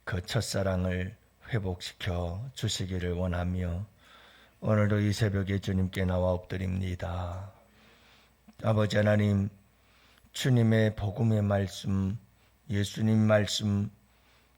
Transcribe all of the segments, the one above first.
그 첫사랑을 회복시켜 주시기를 원하며 오늘도 이 새벽에 주님께 나와 엎드립니다. 아버지 하나님, 주님의 복음의 말씀, 예수님 말씀,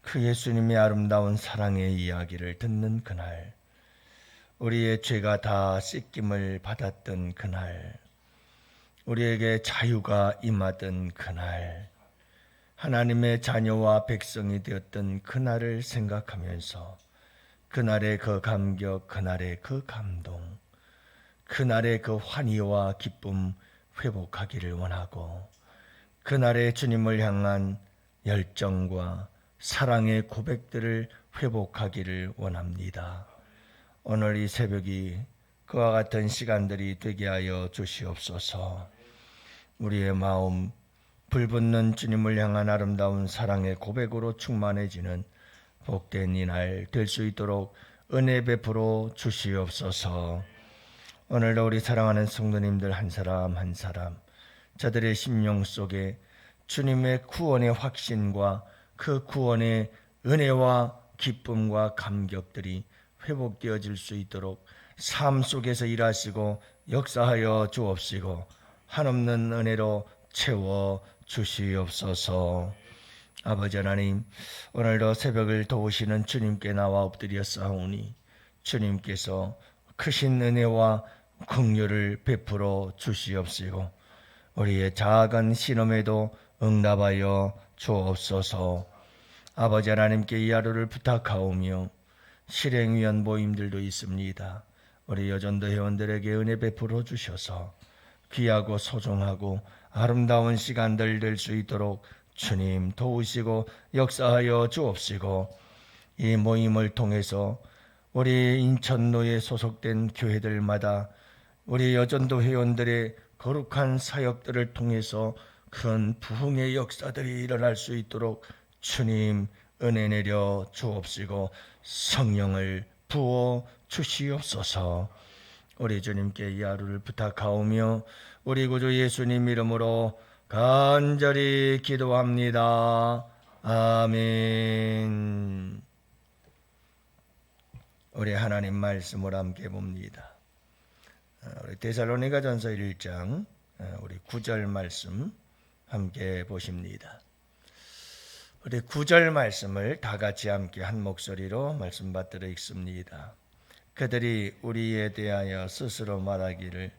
그 예수님의 아름다운 사랑의 이야기를 듣는 그날, 우리의 죄가 다 씻김을 받았던 그날, 우리에게 자유가 임하던 그날, 하나님의 자녀와 백성이 되었던 그날을 생각하면서 그날의 그 감격, 그날의 그 감동, 그날의 그 환희와 기쁨 회복하기를 원하고 그날의 주님을 향한 열정과 사랑의 고백들을 회복하기를 원합니다. 오늘 이 새벽이 그와 같은 시간들이 되게 하여 주시옵소서. 우리의 마음 불붙는 주님을 향한 아름다운 사랑의 고백으로 충만해지는 복된 이날 될 수 있도록 은혜 베풀어 주시옵소서. 오늘도 우리 사랑하는 성도님들 한 사람 한 사람 저들의 심령 속에 주님의 구원의 확신과 그 구원의 은혜와 기쁨과 감격들이 회복되어질 수 있도록 삶 속에서 일하시고 역사하여 주옵시고 한없는 은혜로 채워 주시옵소서. 아버지 하나님, 오늘도 새벽을 도우시는 주님께 나와 엎드렸사오니 주님께서 크신 은혜와 긍휼을 베풀어 주시옵시고 우리의 작은 신음에도 응답하여 주옵소서. 아버지 하나님께 이 하루를 부탁하오며 실행위원 모임들도 있습니다. 우리 여전도 회원들에게 은혜 베풀어 주셔서 귀하고 소중하고 아름다운 시간들 될 수 있도록 주님 도우시고 역사하여 주옵시고 이 모임을 통해서 우리 인천로에 소속된 교회들마다 우리 여전도 회원들의 거룩한 사역들을 통해서 큰 부흥의 역사들이 일어날 수 있도록 주님 은혜 내려 주옵시고 성령을 부어 주시옵소서. 우리 주님께 이 하루를 부탁하오며 우리 구주 예수님 이름으로 간절히 기도합니다. 아멘. 우리 하나님 말씀을 함께 봅니다. 우리 데살로니가전서 1장 우리 9절 말씀 함께 보십니다. 우리 9절 말씀을 다 같이 함께 한 목소리로 말씀 받들어 읽습니다. 그들이 우리에 대하여 스스로 말하기를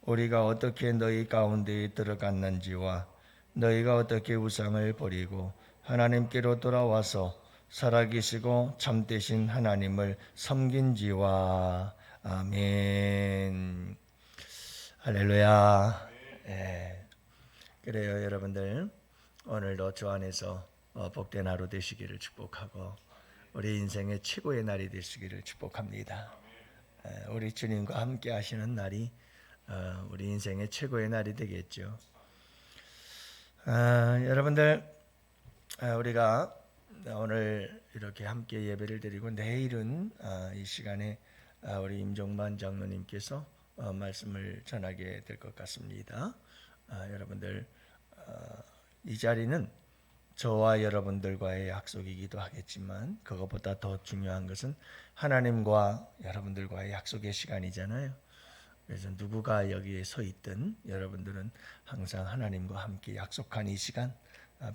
우리가 어떻게 너희 가운데에 들어갔는지와 너희가 어떻게 우상을 버리고 하나님께로 돌아와서 살아계시고 참되신 하나님을 섬긴지와. 아멘. 할렐루야. 그래요, 여러분들. 오늘도 주 안에서 복된 하루 되시기를 축복하고 우리 인생의 최고의 날이 되시기를 축복합니다. 우리 주님과 함께 하시는 날이 우리 인생의 최고의 날이 되겠죠. 여러분들, 우리가 오늘 이렇게 함께 예배를 드리고 내일은 이 시간에 우리 임종만 장로님께서 말씀을 전하게 될 것 같습니다. 여러분들, 이 자리는 저와 여러분들과의 약속이기도 하겠지만 그것보다 더 중요한 것은 하나님과 여러분들과의 약속의 시간이잖아요. 그래서 누구가 여기에 서 있든 여러분들은 항상 하나님과 함께 약속한 이 시간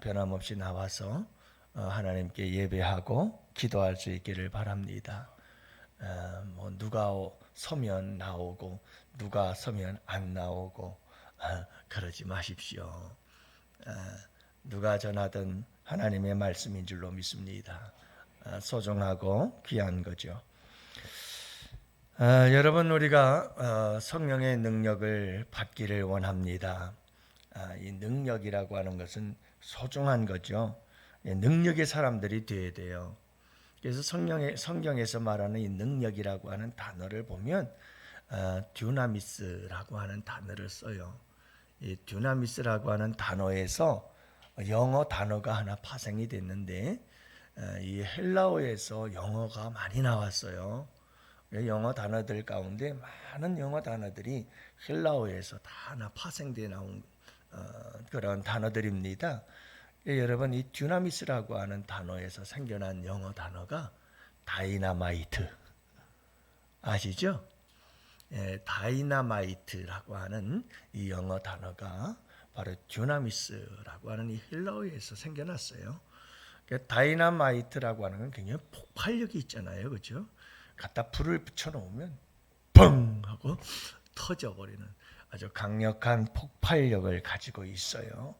변함없이 나와서 하나님께 예배하고 기도할 수 있기를 바랍니다. 누가 서면 나오고 누가 서면 안 나오고 그러지 마십시오. 누가 전하든 하나님의 말씀인 줄로 믿습니다. 소중하고 귀한 거죠. 여러분, 우리가 성령의 능력을 받기를 원합니다. 이 능력이라고 하는 것은 소중한 거죠. 능력의 사람들이 되어야 돼요. 그래서 성경에서 말하는 이 능력이라고 하는 단어를 보면 듀나미스라고 하는 단어를 써요. 이 듀나미스라고 하는 단어에서 영어 단어가 하나 파생이 됐는데 이 헬라어에서 영어가 많이 나왔어요. 영어 단어들 가운데 많은 영어 단어들이 헬라어에서 다 하나 파생되어 나온 그런 단어들입니다. 여러분 이 듀나미스라고 하는 단어에서 생겨난 영어 단어가 다이나마이트 아시죠? 다이나마이트라고 하는 이 영어 단어가 바로 듀나미스라고 하는 이 헬라어에서 생겨났어요. 다이나마이트라고 하는 건 굉장히 폭발력이 있잖아요, 그렇죠? 갖다 불을 붙여놓으면 뻥 하고 터져버리는 아주 강력한 폭발력을 가지고 있어요.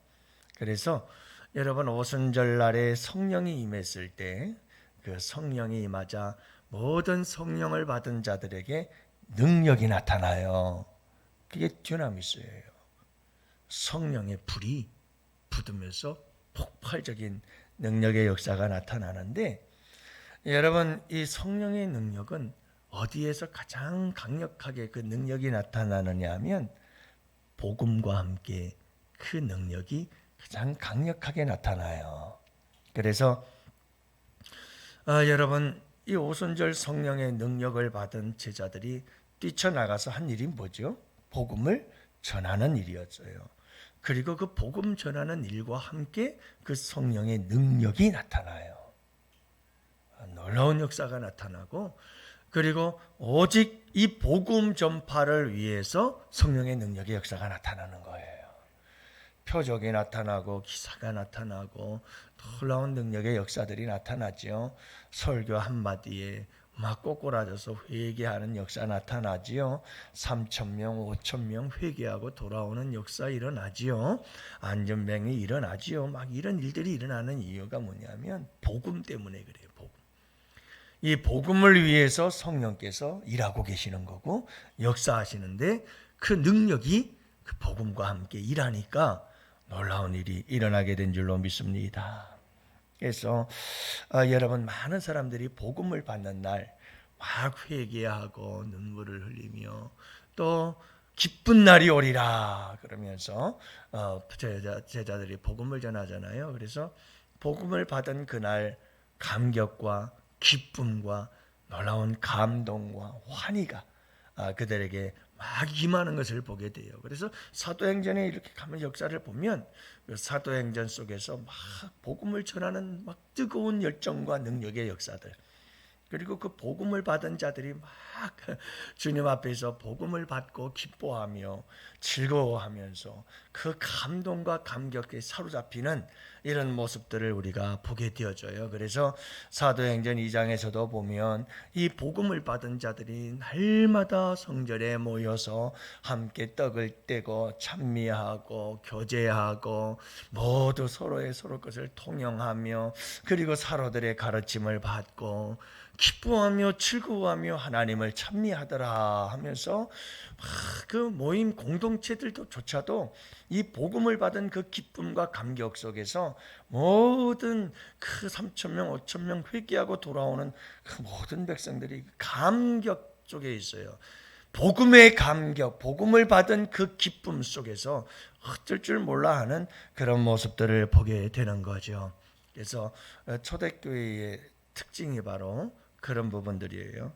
그래서 여러분 오순절날에 성령이 임했을 때 그 성령이 임하자 모든 성령을 받은 자들에게 능력이 나타나요. 그게 듀나미스예요. 성령의 불이 붙으면서 폭발적인 능력의 역사가 나타나는데, 여러분 이 성령의 능력은 어디에서 가장 강력하게 그 능력이 나타나느냐 하면 복음과 함께 그 능력이 가장 강력하게 나타나요. 그래서 여러분 이 오순절 성령의 능력을 받은 제자들이 뛰쳐나가서 한 일이 뭐죠? 복음을 전하는 일이었어요. 그리고 그 복음 전하는 일과 함께 그 성령의 능력이 나타나요. 놀라운 역사가 나타나고, 그리고 오직 이 복음 전파를 위해서 성령의 능력의 역사가 나타나는 거예요. 표적이 나타나고 기사가 나타나고 놀라운 능력의 역사들이 나타나지요. 설교 한마디에 막 꼬꾸라져서 회개하는 역사 나타나지요. 3,000명, 5,000명 회개하고 돌아오는 역사 일어나지요. 안전병이 일어나지요. 막 이런 일들이 일어나는 이유가 뭐냐면 복음 때문에 그래요. 복음. 이 복음을 위해서 성령께서 일하고 계시는 거고 역사하시는데, 그 능력이 그 복음과 함께 일하니까 놀라운 일이 일어나게 된 줄로 믿습니다. 그래서 여러분 많은 사람들이 복음을 받는 날 막 회개하고 눈물을 흘리며 또 기쁜 날이 오리라 그러면서 제자들이 복음을 전하잖아요. 그래서 복음을 받은 그날 감격과 기쁨과 놀라운 감동과 환희가 그들에게 막 임하는 것을 보게 돼요. 그래서 사도행전에 이렇게 가면 역사를 보면 그 사도행전 속에서 막 복음을 전하는 막 뜨거운 열정과 능력의 역사들, 그리고 그 복음을 받은 자들이 막 주님 앞에서 복음을 받고 기뻐하며 즐거워하면서 그 감동과 감격에 사로잡히는 이런 모습들을 우리가 보게 되어져요. 그래서 사도행전 2장에서도 보면 이 복음을 받은 자들이 날마다 성전에 모여서 함께 떡을 떼고 찬미하고 교제하고 모두 서로의 서로 것을 통용하며, 그리고 사도들의 가르침을 받고 기뻐하며 즐거워하며 하나님을 찬미하더라 하면서 그 모임 공동체들조차도 이 복음을 받은 그 기쁨과 감격 속에서 모든 그 3,000명, 5,000명 회개하고 돌아오는 그 모든 백성들이 감격 속에 있어요. 복음의 감격, 복음을 받은 그 기쁨 속에서 어쩔 줄 몰라 하는 그런 모습들을 보게 되는 거죠. 그래서 초대교회의 특징이 바로 그런 부분들이에요.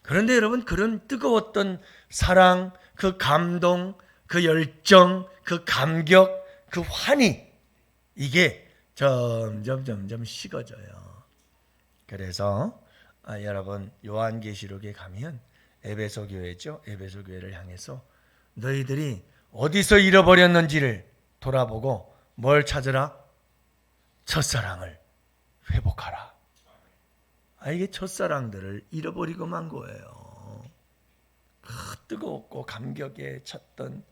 그런데 여러분, 그런 뜨거웠던 사랑, 그 감동, 그 열정, 그 감격, 그 환희, 이게 점점 식어져요. 그래서 여러분 요한계시록에 가면 에베소 교회죠. 에베소 교회를 향해서 너희들이 어디서 잃어버렸는지를 돌아보고 뭘 찾으라? 첫사랑을 회복하라. 이게 첫사랑들을 잃어버리고 만 거예요. 뜨겁고 감격에 찼던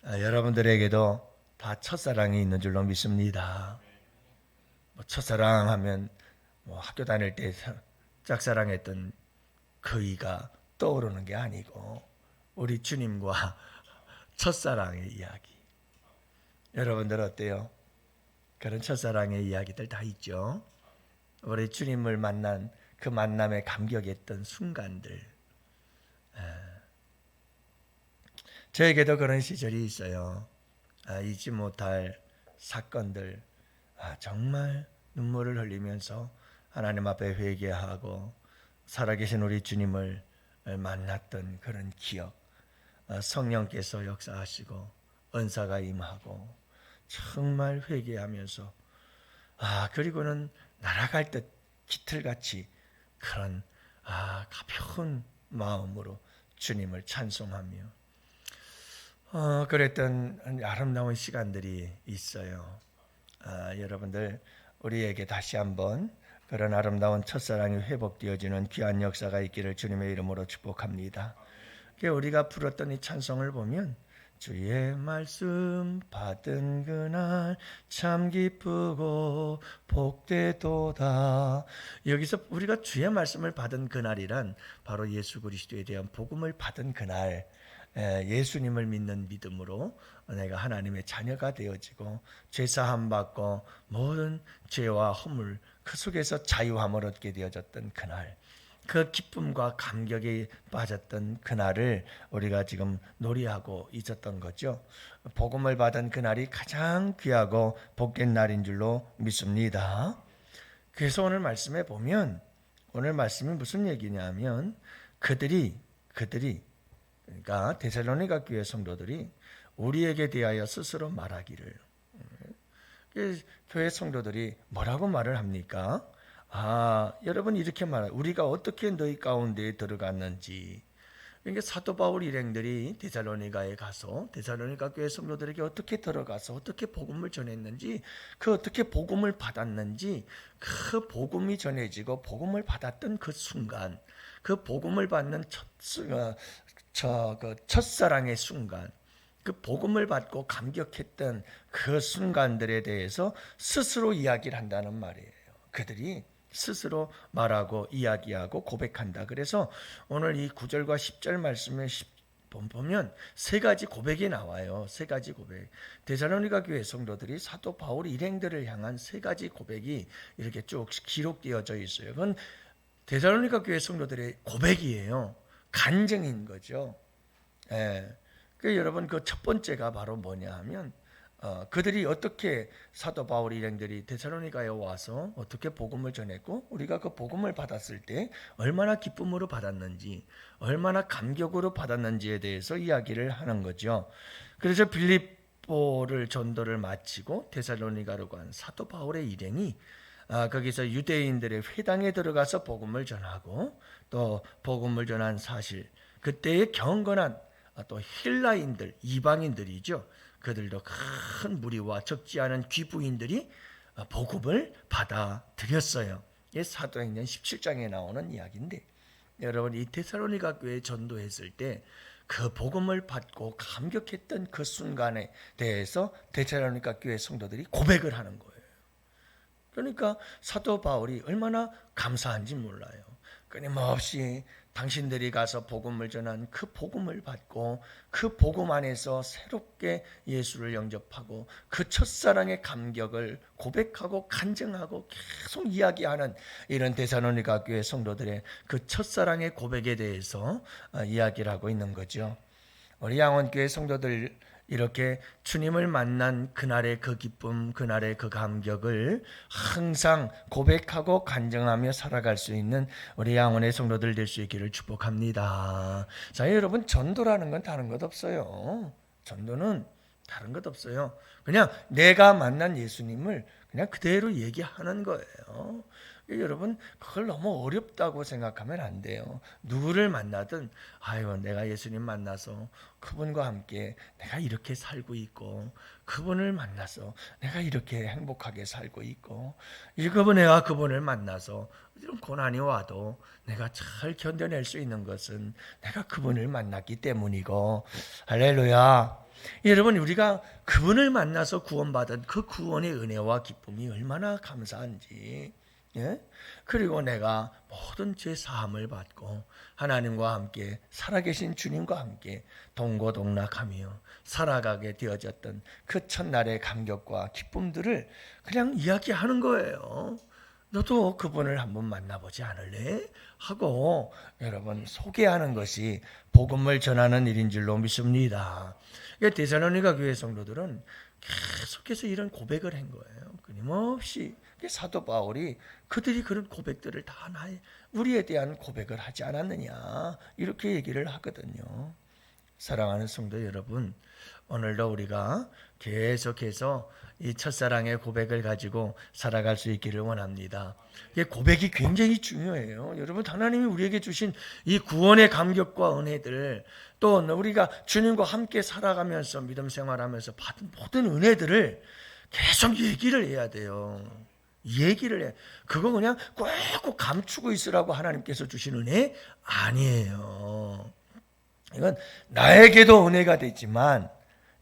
여러분들에게도 다 첫사랑이 있는 줄로 믿습니다. 첫사랑하면 학교 다닐 때 짝사랑했던 그이가 떠오르는 게 아니고 우리 주님과 첫사랑의 이야기. 여러분들 어때요? 그런 첫사랑의 이야기들 다 있죠. 우리 주님을 만난 그 만남에 감격했던 순간들. 저에게도 그런 시절이 있어요. 잊지 못할 사건들. 정말 눈물을 흘리면서 하나님 앞에 회개하고 살아계신 우리 주님을 만났던 그런 기억. 성령께서 역사하시고 은사가 임하고 정말 회개하면서 그리고는 날아갈 듯 깃털같이 그런 가벼운 마음으로 주님을 찬송하며 그랬던 아름다운 시간들이 있어요. 여러분들 우리에게 다시 한번 그런 아름다운 첫사랑이 회복되어지는 귀한 역사가 있기를 주님의 이름으로 축복합니다. 우리가 불었던 이 찬송을 보면 주의 말씀 받은 그날 참 기쁘고 복되도다. 여기서 우리가 주의 말씀을 받은 그날이란 바로 예수 그리스도에 대한 복음을 받은 그날, 예수님을 믿는 믿음으로 내가 하나님의 자녀가 되어지고 죄사함 받고 모든 죄와 허물 그 속에서 자유함을 얻게 되어졌던 그날, 그 기쁨과 감격에 빠졌던 그날을 우리가 지금 놀이하고 있었던 거죠. 복음을 받은 그날이 가장 귀하고 복된 날인 줄로 믿습니다. 그래서 오늘 말씀에 보면 오늘 말씀이 무슨 얘기냐면 그들이 그러니까 데살로니가 교회 성도들이 우리에게 대하여 스스로 말하기를, 교회 성도들이 뭐라고 말을 합니까? 여러분 이렇게 말해요. 우리가 어떻게 너희 가운데에 들어갔는지. 그러니까 사도 바울 일행들이 데살로니가에 가서 데살로니가 교회 성도들에게 어떻게 들어가서 어떻게 복음을 전했는지, 그 어떻게 복음을 받았는지, 그 복음이 전해지고 복음을 받았던 그 순간, 그 복음을 받는 첫사랑의 순간, 그 복음을 받고 감격했던 그 순간들에 대해서 스스로 이야기를 한다는 말이에요. 그들이 스스로 말하고 이야기하고 고백한다. 그래서 오늘 이 9절과 10절 말씀에 보면 세 가지 고백이 나와요. 세 가지 고백. 데살로니가 교회 성도들이 사도 바울 일행들을 향한 세 가지 고백이 이렇게 쭉 기록되어져 있어요. 그건 데살로니가 교회 성도들의 고백이에요. 간증인 거죠. 여러분 그 첫 번째가 바로 뭐냐 하면 그들이 어떻게 사도 바울 일행들이 데살로니가에 와서 어떻게 복음을 전했고 우리가 그 복음을 받았을 때 얼마나 기쁨으로 받았는지, 얼마나 감격으로 받았는지에 대해서 이야기를 하는 거죠. 그래서 빌립보를 전도를 마치고 데살로니가로 간 사도 바울의 일행이 거기서 유대인들의 회당에 들어가서 복음을 전하고 또 복음을 전한 사실, 그때의 경건한 또 헬라인들, 이방인들이죠. 그들도 큰 무리와 적지 않은 귀부인들이 복음을 받아들였어요. 이게 사도행전 17장에 나오는 이야기인데, 여러분 이 데살로니가 교회에 전도했을 때 그 복음을 받고 감격했던 그 순간에 대해서 데살로니가 교회 성도들이 고백을 하는 거예요. 그러니까 사도 바울이 얼마나 감사한지 몰라요. 끊임없이 당신들이 가서 복음을 전한 그 복음을 받고 그 복음 안에서 새롭게 예수를 영접하고 그 첫사랑의 감격을 고백하고 간증하고 계속 이야기하는 이런 데살로니가 교회 성도들의 그 첫사랑의 고백에 대해서 이야기를 하고 있는 거죠. 우리 양원교회 성도들 이렇게 주님을 만난 그날의 그 기쁨, 그날의 그 감격을 항상 고백하고 간증하며 살아갈 수 있는 우리 양원의 성도들 될 수 있기를 축복합니다. 자, 여러분 전도라는 건 다른 것 없어요. 전도는 다른 것 없어요. 그냥 내가 만난 예수님을 그냥 그대로 얘기하는 거예요. 여러분 그걸 너무 어렵다고 생각하면 안 돼요. 누구를 만나든 내가 예수님 만나서 그분과 함께 내가 이렇게 살고 있고, 그분을 만나서 내가 이렇게 행복하게 살고 있고, 내가 그분을 만나서 이런 고난이 와도 내가 잘 견뎌낼 수 있는 것은 내가 그분을 만났기 때문이고, 할렐루야. 여러분 우리가 그분을 만나서 구원받은 그 구원의 은혜와 기쁨이 얼마나 감사한지, 그리고 내가 모든 죄 사함을 받고 하나님과 함께 살아계신 주님과 함께 동고동락하며 살아가게 되어졌던 그 첫날의 감격과 기쁨들을 그냥 이야기하는 거예요. 너도 그분을 한번 만나보지 않을래? 하고 여러분 소개하는 것이 복음을 전하는 일인 줄로 믿습니다. 데살로니가 교회 성도들은 계속해서 이런 고백을 한 거예요. 끊임없이. 사도 바울이 그들이 그런 고백들을 다 우리에 대한 고백을 하지 않았느냐 이렇게 얘기를 하거든요. 사랑하는 성도 여러분, 오늘도 우리가 계속해서 이 첫사랑의 고백을 가지고 살아갈 수 있기를 원합니다. 이 고백이 굉장히 중요해요. 여러분, 하나님이 우리에게 주신 이 구원의 감격과 은혜들, 또 우리가 주님과 함께 살아가면서 믿음 생활하면서 받은 모든 은혜들을 계속 얘기를 해야 돼요. 얘기를 해. 그거 그냥 꼭 감추고 있으라고 하나님께서 주신 은혜 아니에요. 이건 나에게도 은혜가 되지만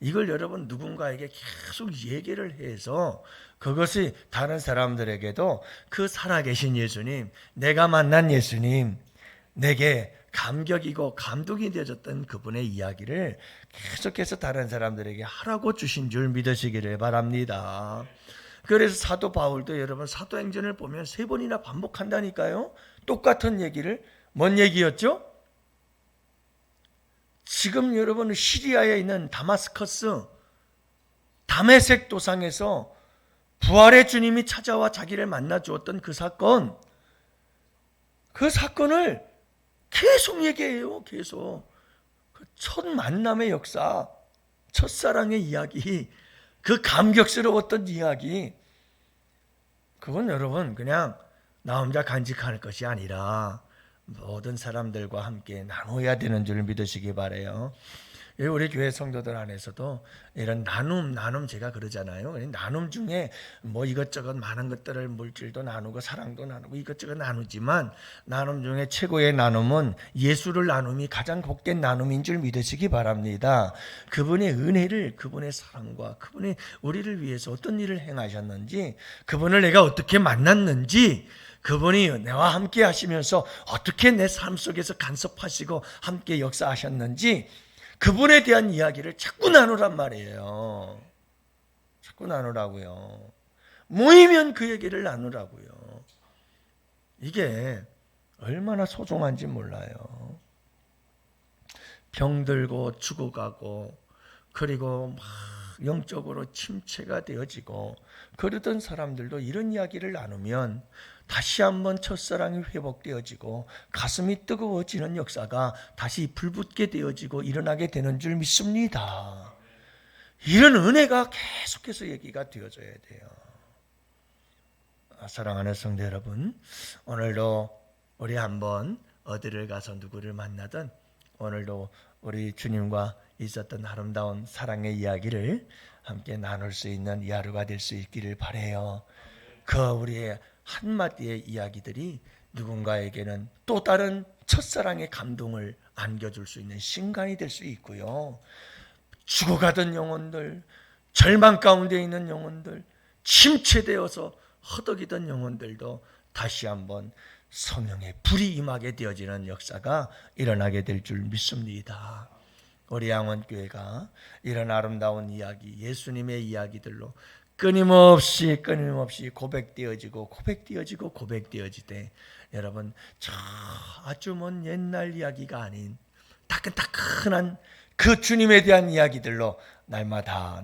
이걸 여러분 누군가에게 계속 얘기를 해서 그것이 다른 사람들에게도 그 살아계신 예수님, 내가 만난 예수님, 내게 감격이고 감동이 되어졌던 그분의 이야기를 계속해서 다른 사람들에게 하라고 주신 줄 믿으시기를 바랍니다. 그래서 사도 바울도 여러분 사도행전을 보면 3번이나 반복한다니까요. 똑같은 얘기를. 뭔 얘기였죠? 지금 여러분 시리아에 있는 다마스커스 다메섹 도상에서 부활의 주님이 찾아와 자기를 만나 주었던 그 사건을 계속 얘기해요. 계속 그 첫 만남의 역사, 첫사랑의 이야기, 그 감격스러웠던 이야기, 그건 여러분 그냥 나 혼자 간직할 것이 아니라 모든 사람들과 함께 나눠야 되는 줄 믿으시기 바라요. 우리 교회 성도들 안에서도 이런 나눔 제가 그러잖아요. 나눔 중에 뭐 이것저것 많은 것들을 물질도 나누고 사랑도 나누고 이것저것 나누지만 나눔 중에 최고의 나눔은 예수를 나눔이 가장 복된 나눔인 줄 믿으시기 바랍니다. 그분의 은혜를, 그분의 사랑과 그분이 우리를 위해서 어떤 일을 행하셨는지, 그분을 내가 어떻게 만났는지, 그분이 내와 함께 하시면서 어떻게 내 삶 속에서 간섭하시고 함께 역사하셨는지 그분에 대한 이야기를 자꾸 나누란 말이에요. 자꾸 나누라고요. 모이면 그 얘기를 나누라고요. 이게 얼마나 소중한지 몰라요. 병들고 죽어가고 그리고 막 영적으로 침체가 되어지고 그러던 사람들도 이런 이야기를 나누면 다시 한번 첫사랑이 회복되어지고 가슴이 뜨거워지는 역사가 다시 불붙게 되어지고 일어나게 되는 줄 믿습니다. 이런 은혜가 계속해서 얘기가 되어져야 돼요. 사랑하는 성도 여러분, 오늘도 우리 한번 어디를 가서 누구를 만나든 오늘도 우리 주님과 있었던 아름다운 사랑의 이야기를 함께 나눌 수 있는 이 하루가 될 수 있기를 바라요. 그 우리의 한마디의 이야기들이 누군가에게는 또 다른 첫사랑의 감동을 안겨줄 수 있는 신간이 될 수 있고요. 죽어가던 영혼들, 절망 가운데 있는 영혼들, 침체되어서 허덕이던 영혼들도 다시 한번 성령의 불이 임하게 되어지는 역사가 일어나게 될 줄 믿습니다. 우리 양원교회가 이런 아름다운 이야기, 예수님의 이야기들로 끊임없이 고백되어지되 여러분 저 아주 먼 옛날 이야기가 아닌 따끈따끈한 그 주님에 대한 이야기들로 날마다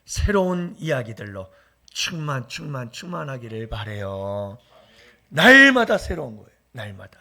새로운 이야기들로 충만하기를 바라요. 날마다 새로운 거예요. 날마다.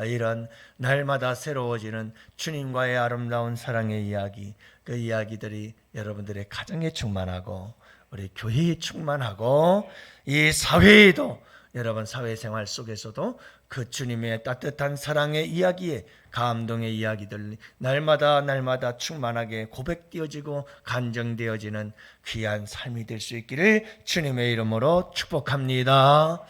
이런 날마다 새로워지는 주님과의 아름다운 사랑의 이야기, 그 이야기들이 여러분들의 가정에 충만하고 우리 교회에 충만하고 이 사회에도 여러분 사회생활 속에서도 그 주님의 따뜻한 사랑의 이야기에 감동의 이야기들 날마다 충만하게 고백되어지고 간증되어지는 귀한 삶이 될 수 있기를 주님의 이름으로 축복합니다.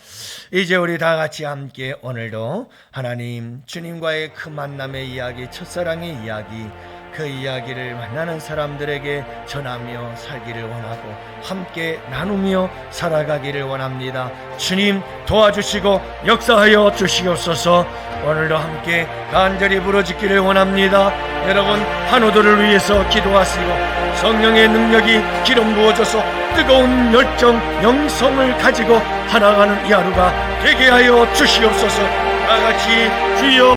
이제 우리 다 같이 함께 오늘도 하나님 주님과의 그 만남의 이야기, 첫사랑의 이야기, 그 이야기를 만나는 사람들에게 전하며 살기를 원하고 함께 나누며 살아가기를 원합니다. 주님 도와주시고 역사하여 주시옵소서. 오늘도 함께 간절히 부르짖기를 원합니다. 여러분 한우들을 위해서 기도하시고 성령의 능력이 기름 부어져서 뜨거운 열정 영성을 가지고 살아가는 이 하루가 되게 하여 주시옵소서. 다같이 주여